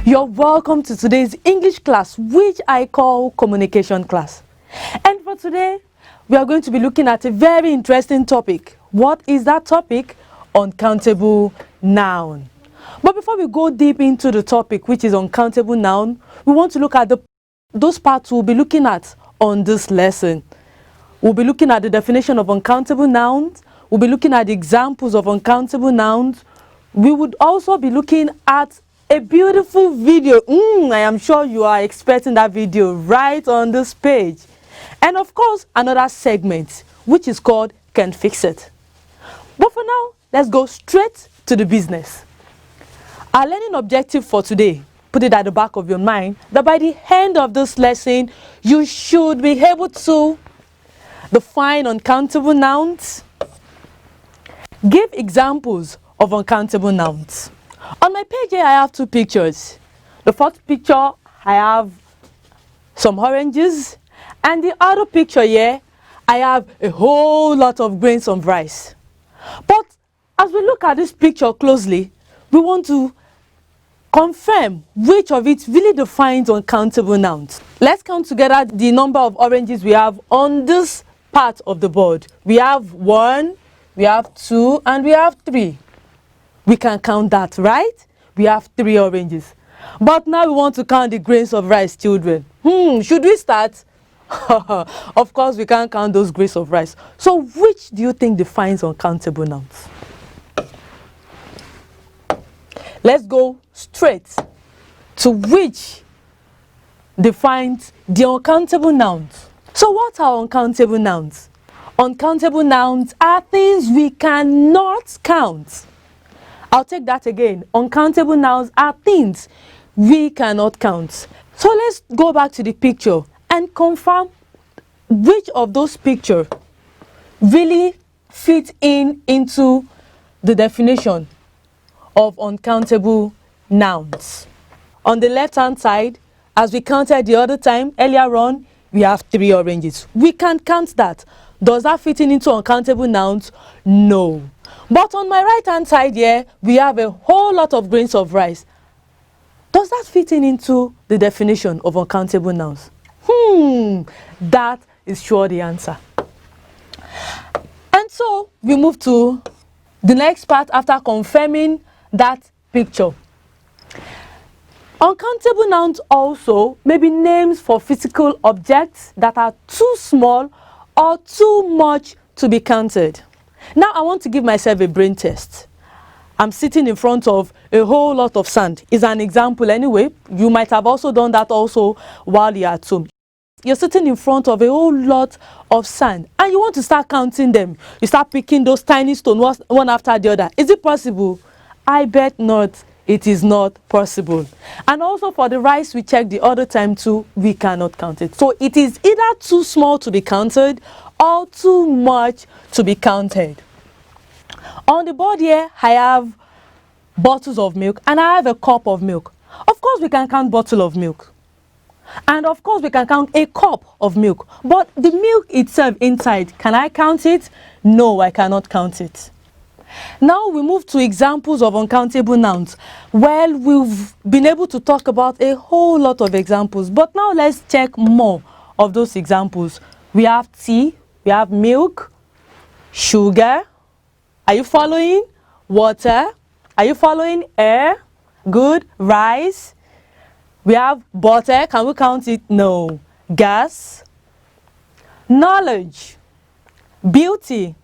You're welcome to today's English class, which I call communication class. And for today, we are going to be looking at a very interesting topic. What is that topic? Uncountable noun. But before we go deep into the topic, which is uncountable noun, we want to look at those parts we'll be looking at on this lesson. We'll be looking at the definition of uncountable nouns. We'll be looking at the examples of uncountable nouns. We would also be looking at a beautiful video. I am sure you are expecting that video right on this page. And of course, another segment, which is called Can Fix It. But for now, let's go straight to the business. Our learning objective for today, put it at the back of your mind, that by the end of this lesson, you should be able to define uncountable nouns, give examples of uncountable nouns. On my page here, I have two pictures. The first picture, I have some oranges, and the other picture here, I have a whole lot of grains of rice. But as we look at this picture closely, we want to confirm which of it really defines uncountable nouns. Let's count together the number of oranges we have on this part of the board. We have 1, we have 2, and we have 3. We can count that, right? We have 3 oranges. But now we want to count the grains of rice, children. Should we start? Of course, we can't count those grains of rice. So which do you think defines uncountable nouns? Let's go straight to which defines the uncountable nouns. So what are uncountable nouns? Uncountable nouns are things we cannot count. I'll take that again. Uncountable nouns are things we cannot count. So let's go back to the picture and confirm which of those pictures really fit into the definition of uncountable nouns. On the left-hand side, as we counted the other time, earlier on, we have 3 oranges. We can count that. Does that fit into uncountable nouns? No. But on my right-hand side here, we have a whole lot of grains of rice. Does that fit into the definition of uncountable nouns? That is sure the answer. And so we move to the next part after confirming that picture. Uncountable nouns also may be names for physical objects that are too small or too much to be counted. Now I want to give myself a brain test. I'm sitting in front of a whole lot of sand. It's an example anyway. You might have also done that also while you're at home. You're sitting in front of a whole lot of sand and you want to start counting them. You start picking those tiny stones one after the other. Is it possible? I bet not. It is not possible. And also for the rice we checked the other time too, we cannot count it. So it is either too small to be counted or too much to be counted. On the board here, I have bottles of milk and I have a cup of milk. Of course, we can count bottle of milk. And of course, we can count a cup of milk. But the milk itself inside, can I count it? No, I cannot count it. Now we move to examples of uncountable nouns. Well, we've been able to talk about a whole lot of examples, but now let's check more of those examples. We have tea, we have milk, sugar. Are you following? Water. Are you following? Air. Good. Rice. We have butter. Can we count it? No. Gas. Knowledge. Beauty.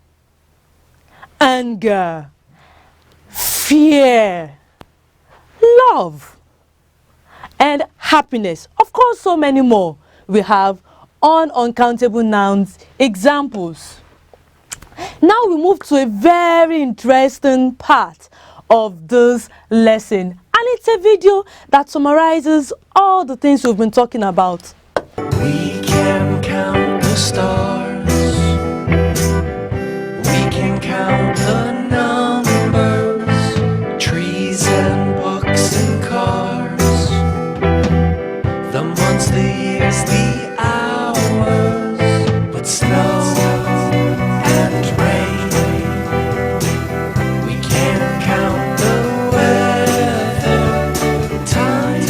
Anger. Fear. Love. And happiness. Of course, so many more. We have uncountable nouns examples. Now we move to a very interesting part of this lesson, and it's a video that summarizes all the things we've been talking about. We can count the stars. We can count the numbers, trees and books and cars, the months, the years, the hours, but snow and rain. We can't count the weather, time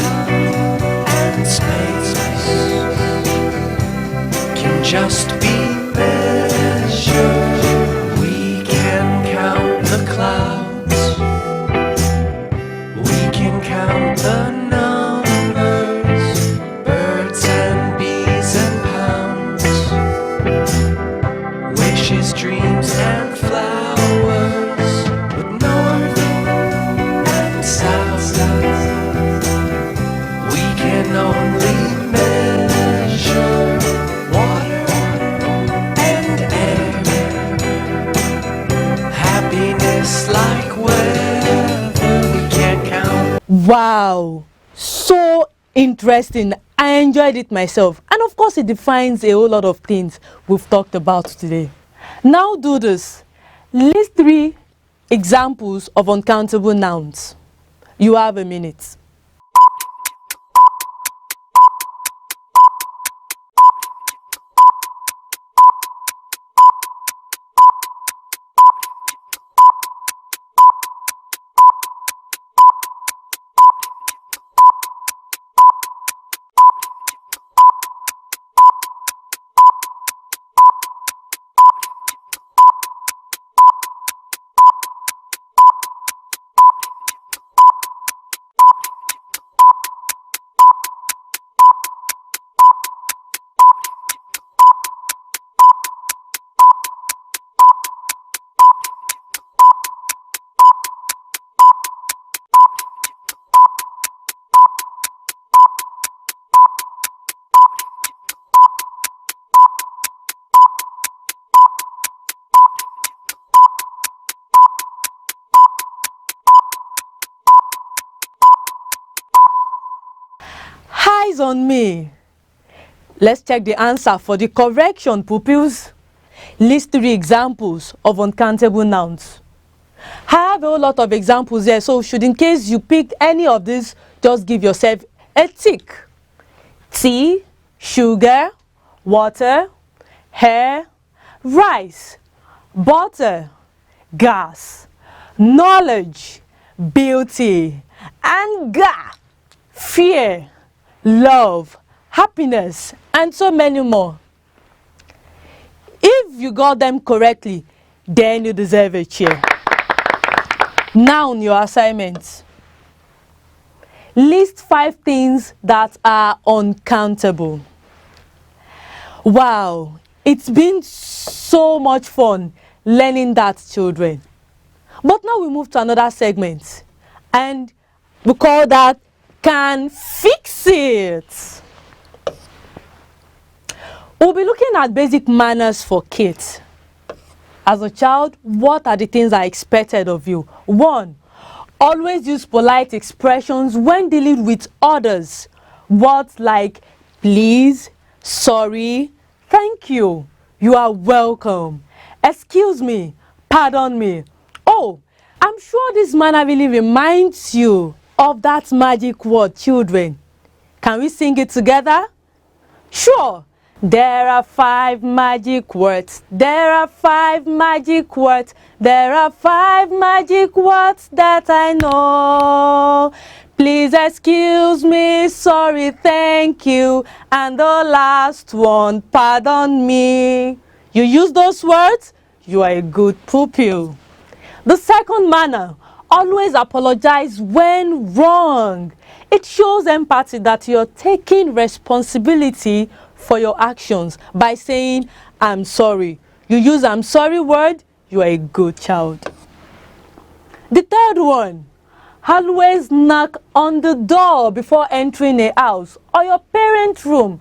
the numbers, birds and bees and pounds, wishes, dreams and flowers, with north and south. We can only measure water and air, happiness like weather we can't count. Wow, so interesting. I enjoyed it myself, and of course it defines a whole lot of things we've talked about today. Now do this. List 3 examples of uncountable nouns. You have a minute. Eyes on me. Let's check the answer for the correction, pupils. List 3 examples of uncountable nouns. I have a whole lot of examples here, so should in case you picked any of these, just give yourself a tick. Tea, sugar, water, hair, rice, butter, gas, knowledge, beauty, anger, fear, love, happiness, and so many more. If you got them correctly, then you deserve a cheer. Now on your assignment. List 5 things that are uncountable. Wow, it's been so much fun learning that, children. But now we move to another segment, and we call that Can Fix It. We'll be looking at basic manners for kids. As a child, what are the things I expected of you? 1, always use polite expressions when dealing with others. Words like please, sorry, thank you, you are welcome, excuse me, pardon me. Oh, I'm sure this manner really reminds you of that magic word, children. Can we sing it together? Sure. There are 5 magic words. There are 5 magic words. There are 5 magic words that I know. Please excuse me, sorry, thank you, and the last one, pardon me. You use those words, you are a good pupil. The second manner, always apologize when wrong. It shows empathy that you're taking responsibility for your actions by saying, I'm sorry. You use I'm sorry word, you are a good child. The third one, always knock on the door before entering a house or your parents' room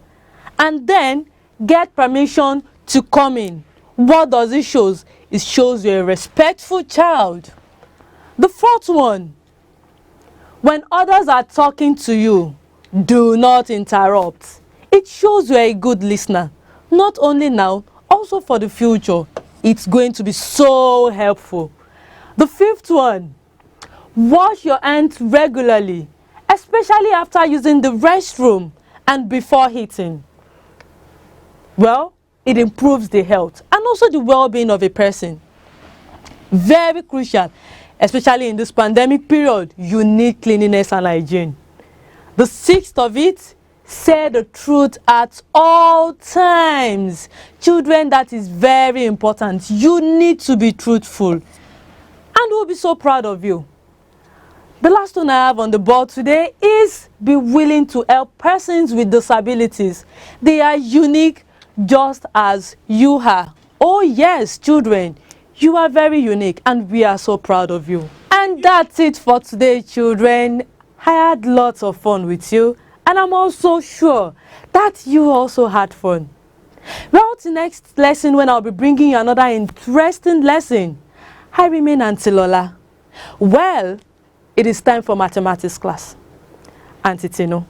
and then get permission to come in. What does it show? It shows you're a respectful child. The fourth one, when others are talking to you, do not interrupt. It shows you're a good listener, not only now, also for the future. It's going to be so helpful. The fifth one, wash your hands regularly, especially after using the restroom and before eating. Well, it improves the health and also the well-being of a person. Very crucial, especially in this pandemic period, you need cleanliness and hygiene. The sixth of it, say the truth at all times. Children, that is very important. You need to be truthful. And we'll be so proud of you. The last one I have on the board today is be willing to help persons with disabilities. They are unique just as you are. Oh yes, children, you are very unique and we are so proud of you. And that's it for today, children. I had lots of fun with you and I'm also sure that you also had fun. Well, the next lesson when I'll be bringing you another interesting lesson. I remain Auntie Lola. Well, it is time for mathematics class. Auntie Tino.